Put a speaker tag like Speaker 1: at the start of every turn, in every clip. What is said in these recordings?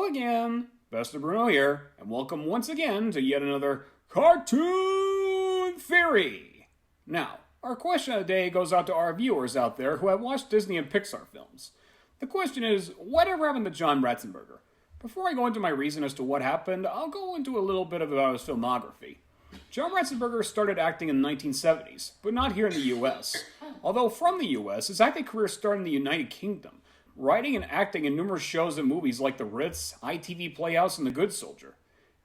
Speaker 1: again. Buster Bruno here, and welcome once again to yet another Cartoon Theory. Now, our question of the day goes out to our viewers out there who have watched Disney and Pixar films. The question is, whatever happened to John Ratzenberger? Before I go into my reason as to what happened, I'll go into a little bit about his filmography. John Ratzenberger started acting in the 1970s, but not here in the US. Although from the US, his acting career started in the United Kingdom, writing and acting in numerous shows and movies like The Ritz, ITV Playhouse, and The Good Soldier.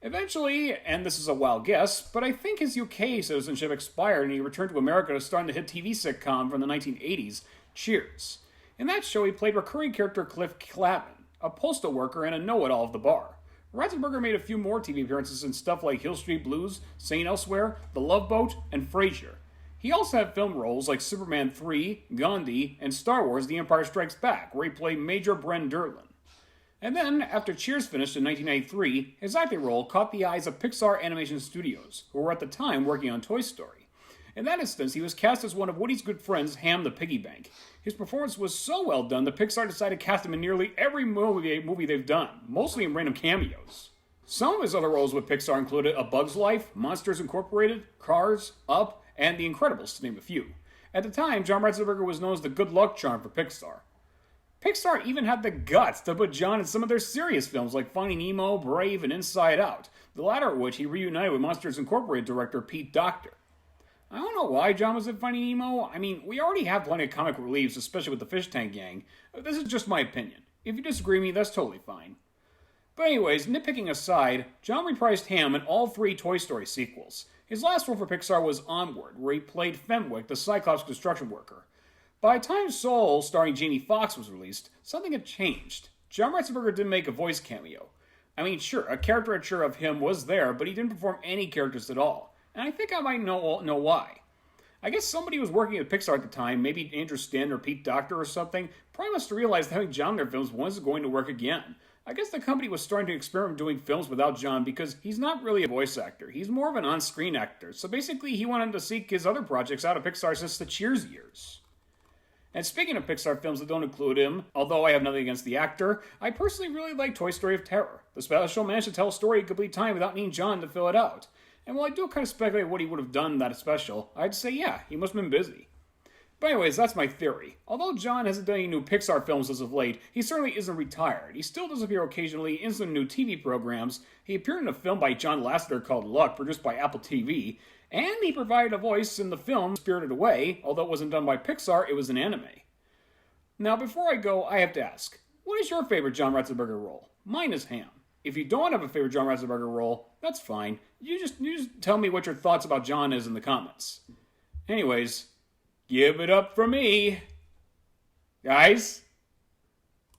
Speaker 1: Eventually, and this is a wild guess, but I think his UK citizenship expired and he returned to America to star in the hit TV sitcom from the 1980s, Cheers. In that show, he played recurring character Cliff Clavin, a postal worker and a know-it-all of the bar. Ratzenberger made a few more TV appearances in stuff like Hill Street Blues, St. Elsewhere, The Love Boat, and Frasier. He also had film roles like Superman 3, Gandhi, and Star Wars The Empire Strikes Back, where he played Major Bren Derlin. And then, after Cheers finished in 1993, his acting role caught the eyes of Pixar Animation Studios, who were at the time working on Toy Story. In that instance, he was cast as one of Woody's good friends, Ham the Piggy Bank. His performance was so well done that Pixar decided to cast him in nearly every movie they've done, mostly in random cameos. Some of his other roles with Pixar included A Bug's Life, Monsters Incorporated, Cars, Up, and The Incredibles, to name a few. At the time, John Ratzenberger was known as the good luck charm for Pixar. Pixar even had the guts to put John in some of their serious films like Finding Nemo, Brave, and Inside Out, the latter of which he reunited with Monsters Incorporated director Pete Docter. I don't know why John was in Finding Nemo. I mean, we already have plenty of comic reliefs, especially with the Fish Tank Gang. This is just my opinion. If you disagree with me, that's totally fine. But anyways, nitpicking aside, John reprised Ham in all three Toy Story sequels. His last role for Pixar was Onward, where he played Fenwick, the Cyclops construction worker. By the time Soul, starring Jamie Foxx, was released, something had changed. John Ratzenberger didn't make a voice cameo. I mean, sure, a caricature of him was there, but he didn't perform any characters at all. And I think I might know why. I guess somebody who was working at Pixar at the time, maybe Andrew Stanton or Pete Docter or something, probably must have realized that having John in their films wasn't going to work again. I guess the company was starting to experiment doing films without John because he's not really a voice actor. He's more of an on-screen actor. So basically, he wanted to seek his other projects out of Pixar since the Cheers years. And speaking of Pixar films that don't include him, although I have nothing against the actor, I personally really like Toy Story of Terror. The special managed to tell a story in complete time without needing John to fill it out. And while I do kind of speculate what he would have done in that special, I'd say yeah, he must have been busy. But anyways, that's my theory. Although John hasn't done any new Pixar films as of late, he certainly isn't retired. He still does appear occasionally in some new TV programs. He appeared in a film by John Lasseter called Luck, produced by Apple TV, and he provided a voice in the film Spirited Away. Although it wasn't done by Pixar, it was an anime. Now, before I go, I have to ask, what is your favorite John Ratzenberger role? Mine is Ham. If you don't have a favorite John Ratzenberger role, that's fine. You just tell me what your thoughts about John is in the comments. Anyways, give it up for me. Guys.